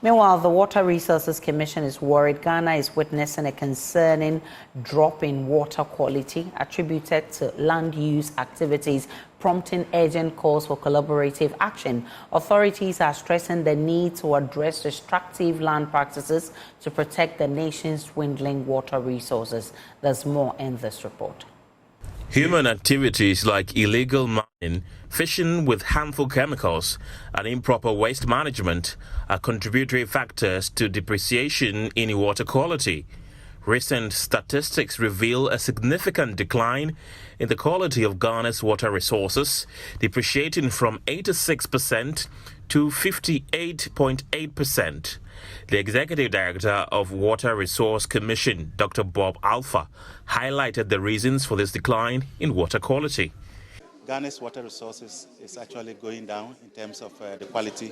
Meanwhile, the Water Resources Commission is worried Ghana is witnessing a concerning drop in water quality attributed to land use activities, prompting urgent calls for collaborative action. Authorities are stressing the need to address destructive land practices to protect the nation's dwindling water resources. There's more in this report. Human activities like illegal mining, fishing with harmful chemicals, and improper waste management are contributory factors to depreciation in water quality. Recent statistics reveal a significant decline in the quality of Ghana's water resources, depreciating from 86% to 58.8%. The Executive Director of Water Resource Commission, Dr. Bob Alpha, highlighted the reasons for this decline in water quality. Ghana's water resources is actually going down in terms of the quality.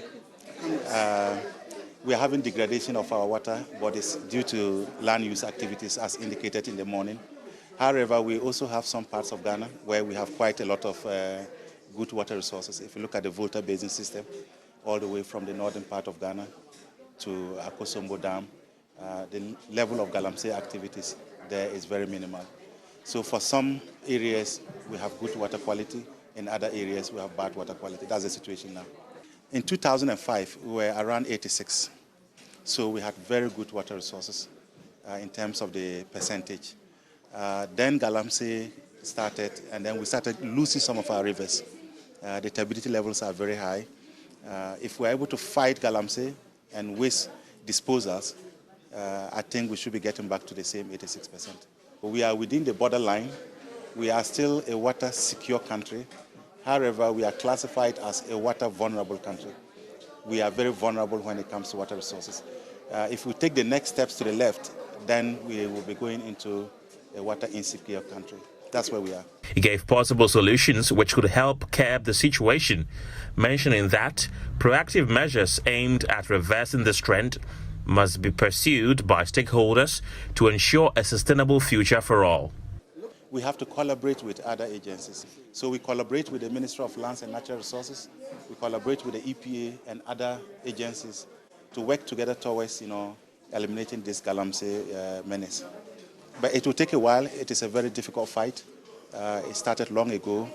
We are having degradation of our water bodies due to land use activities as indicated in the morning. However, we also have some parts of Ghana where we have quite a lot of good water resources. If you look at the Volta Basin system, all the way from the northern part of Ghana to Akosombo Dam, the level of Galamsey activities there is very minimal. So for some areas, we have good water quality. In other areas, we have bad water quality. That's the situation now. In 2005, we were around 86. So we had very good water resources in terms of the percentage. Then Galamsey started, and then we started losing some of our rivers. The turbidity levels are very high. If we're able to fight Galamsey and waste disposals, I think we should be getting back to the same 86%. We are within the borderline. We are still a water secure country. However, we are classified as a water vulnerable country. We are very vulnerable when it comes to water resources. If we take the next steps to the left, then we will be going into a water insecure country. That's where we are. He gave possible solutions which could help curb the situation, mentioning that proactive measures aimed at reversing this trend must be pursued by stakeholders to ensure a sustainable future for all. We have to collaborate with other agencies. So we collaborate with the Ministry of Lands and Natural Resources. We collaborate with the EPA and other agencies to work together towards, eliminating this Galamsey menace. But it will take a while. It is a very difficult fight. It started long ago,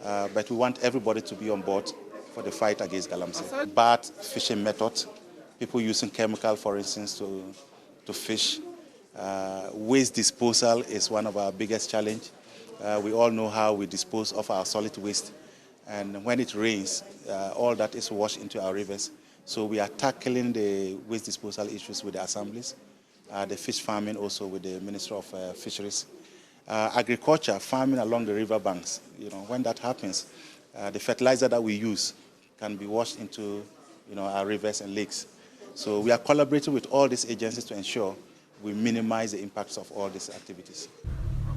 but we want everybody to be on board for the fight against Galamsey. Bad fishing methods, people using chemical, for instance, to fish. Waste disposal is one of our biggest challenge. We all know how we dispose of our solid waste, and when it rains, all that is washed into our rivers. So we are tackling the waste disposal issues with the assemblies, the fish farming also with the Ministry of Fisheries, agriculture, farming along the river banks. When that happens, the fertilizer that we use can be washed into our rivers and lakes. So we are collaborating with all these agencies to ensure we minimize the impacts of all these activities.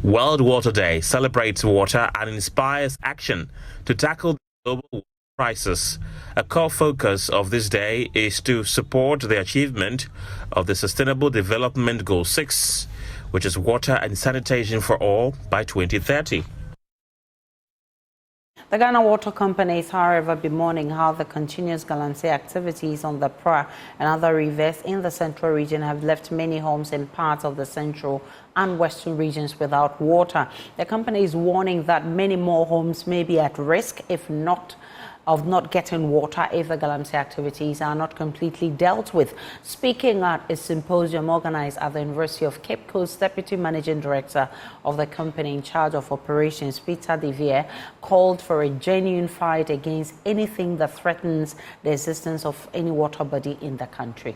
World Water Day celebrates water and inspires action to tackle the global water crisis. A core focus of this day is to support the achievement of the Sustainable Development Goal 6, which is water and sanitation for all by 2030. The Ghana Water Company is, however, bemoaning how the continuous Galamsey activities on the Pra and other rivers in the central region have left many homes in parts of the central and western regions without water. The company is warning that many more homes may be at risk of not getting water if the Galamsey activities are not completely dealt with. Speaking at a symposium organized at the University of Cape Coast, Deputy Managing Director of the company in charge of operations, Peter De Vere, called for a genuine fight against anything that threatens the existence of any water body in the country.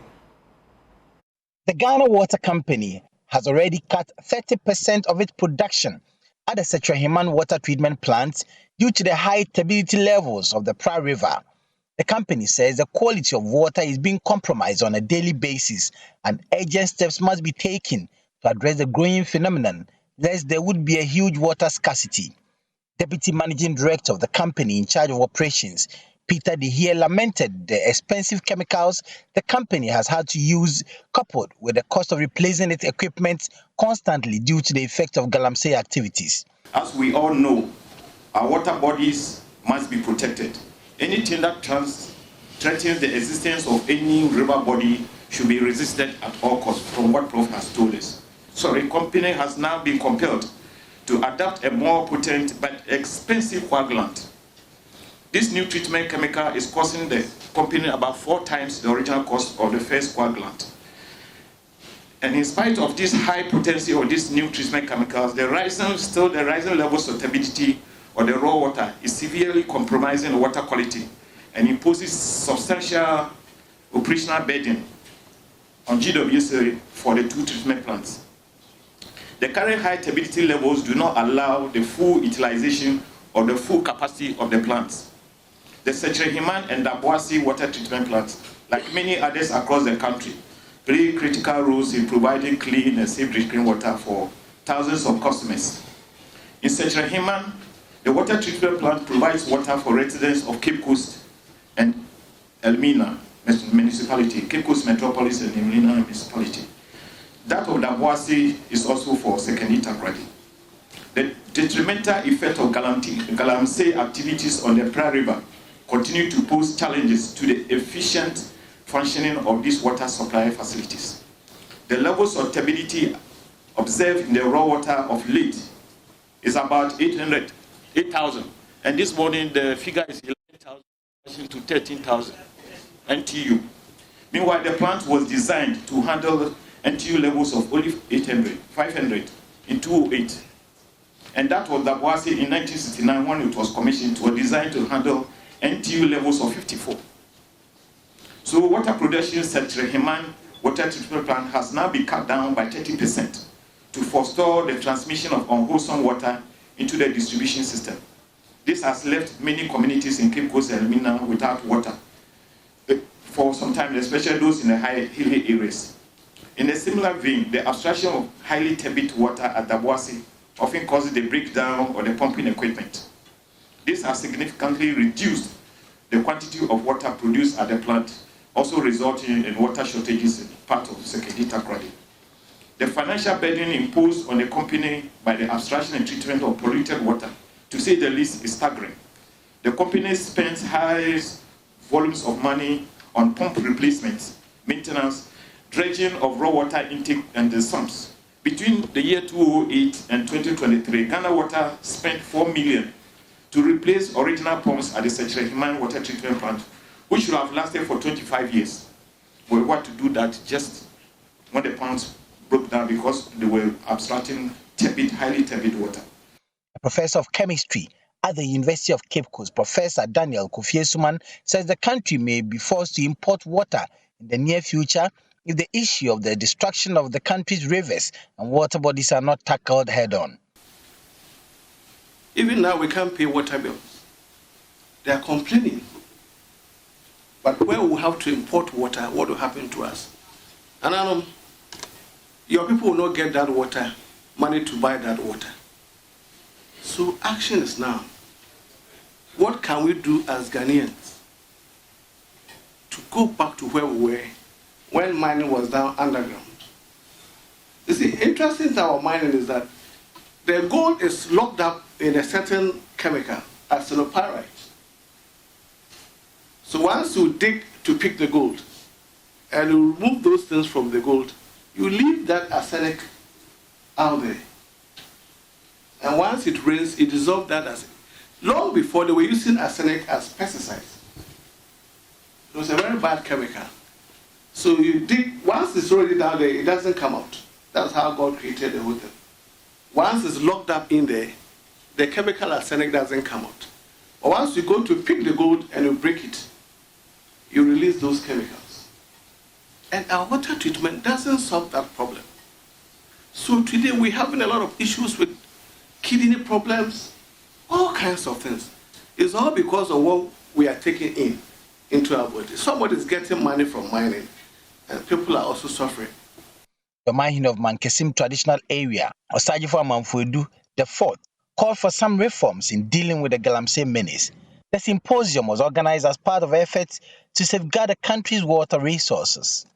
The Ghana Water Company has already cut 30% of its production at the Setraheman water treatment plant due to the high turbidity levels of the Pra River. The company says the quality of water is being compromised on a daily basis and urgent steps must be taken to address the growing phenomenon, lest there would be a huge water scarcity. Deputy Managing Director of the company in charge of operations, Peter De Vere, lamented the expensive chemicals the company has had to use, coupled with the cost of replacing its equipment constantly due to the effect of Galamsey activities. As we all know, our water bodies must be protected. Anything that turns threatens the existence of any river body should be resisted at all costs, from what Prof has told us. So the company has now been compelled to adopt a more potent but expensive coagulant. This new treatment chemical is costing the company about 4 times the original cost of the first coagulant. And in spite of this high potency of these new treatment chemicals, the rising levels of turbidity of the raw water is severely compromising the water quality and imposes substantial operational burden on GWCL for the 2 treatment plants. The current high turbidity levels do not allow the full utilization of the full capacity of the plants. The Secherehiman and Daboase water treatment plants, like many others across the country, play critical roles in providing clean and safe drinking water for thousands of customers. In Secherehiman, the water treatment plant provides water for residents of Cape Coast and Elmina municipality, Cape Coast Metropolis and Elmina municipality. That of Daboase is also for Sekendita Kradi. The detrimental effect of Galamsey activities on the Pra River continue to pose challenges to the efficient functioning of these water supply facilities. The levels of turbidity observed in the raw water of late is about 8,000. And this morning the figure is 11,000 to 13,000 NTU. Meanwhile, the plant was designed to handle NTU levels of only 500 in 2008. And that was Daboase in 1969 when it was commissioned. It was designed to handle NTU levels of 54. So water production at Rehiman water treatment plant has now been cut down by 30% to forestall the transmission of unwholesome water into the distribution system. This has left many communities in Cape Coast and Elmina without water for some time, especially those in the high hilly areas. In a similar vein, the abstraction of highly turbid water at Daboase often causes the breakdown of the pumping equipment. This has significantly reduced the quantity of water produced at the plant, also resulting in water shortages in part of Sekendita Kradi. The financial burden imposed on the company by the abstraction and treatment of polluted water, to say the least, is staggering. The company spends high volumes of money on pump replacements, maintenance, dredging of raw water intake and the sumps. Between the year 2008 and 2023, Ghana Water spent $4 million to replace original pumps at the Secherehiman water treatment plant, which should have lasted for 25 years. We had to do that just when the pumps broke down because they were abstracting turbid, highly turbid water. A professor of chemistry at the University of Cape Coast, Professor Daniel Kofi-Suman, says the country may be forced to import water in the near future if the issue of the destruction of the country's rivers and water bodies are not tackled head-on. Even now, we can't pay water bills. They are complaining. But when we have to import water, what will happen to us? And your people will not get that water, money to buy that water. So action is now. What can we do as Ghanaians to go back to where we were when mining was down underground? You see, interesting to our mining is that the gold is locked up in a certain chemical, arsenopyrite. So once you dig to pick the gold and you remove those things from the gold, you leave that arsenic out there. And once it rains, it dissolves that arsenic. Long before, they were using arsenic as pesticides. It was a very bad chemical. So you dig, once it's already down there, it doesn't come out. That's how God created the whole thing. Once it's locked up in there, the chemical arsenic doesn't come out. But once you go to pick the gold and you break it, you release those chemicals. And our water treatment doesn't solve that problem. So today we're having a lot of issues with kidney problems, all kinds of things. It's all because of what we are taking into our body. Somebody's getting money from mining, and people are also suffering. The Mahin of Mankesim traditional area, Osajifo Amanfoedu the fourth, called for some reforms in dealing with the Galamsey menace. The symposium was organized as part of efforts to safeguard the country's water resources.